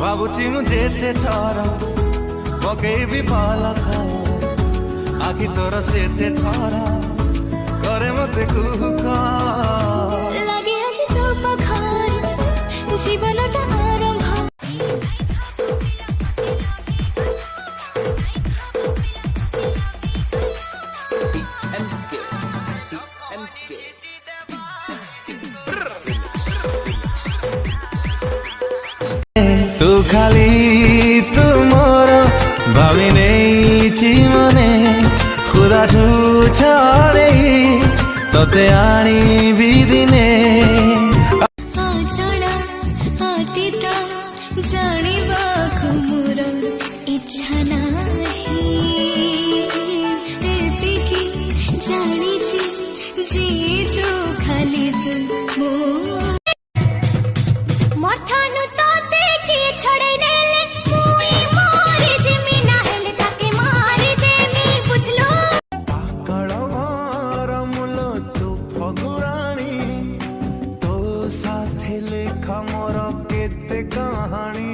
भावुची मुझे ते थर पकई भी पलक आखि तोर से ते थर करे मते कुहुक लगे आज तो पखार जीवनटा आरंभ तू खाली तू मोर भावी नहीं मने खुदा ठू छाड़े तोते आनी भी दिने आचना अतीत जानिबाकु मोर इच्छा नाही एतिकी जानिछि जे जो खाली तू मो मठानु तो देखी छड़े नेले मुई मोरे जिमी नाहले ताके मारी देमी बुझलो कळवार मुलो तू फगुराणी तो साथे लेखा मोर केते कहानी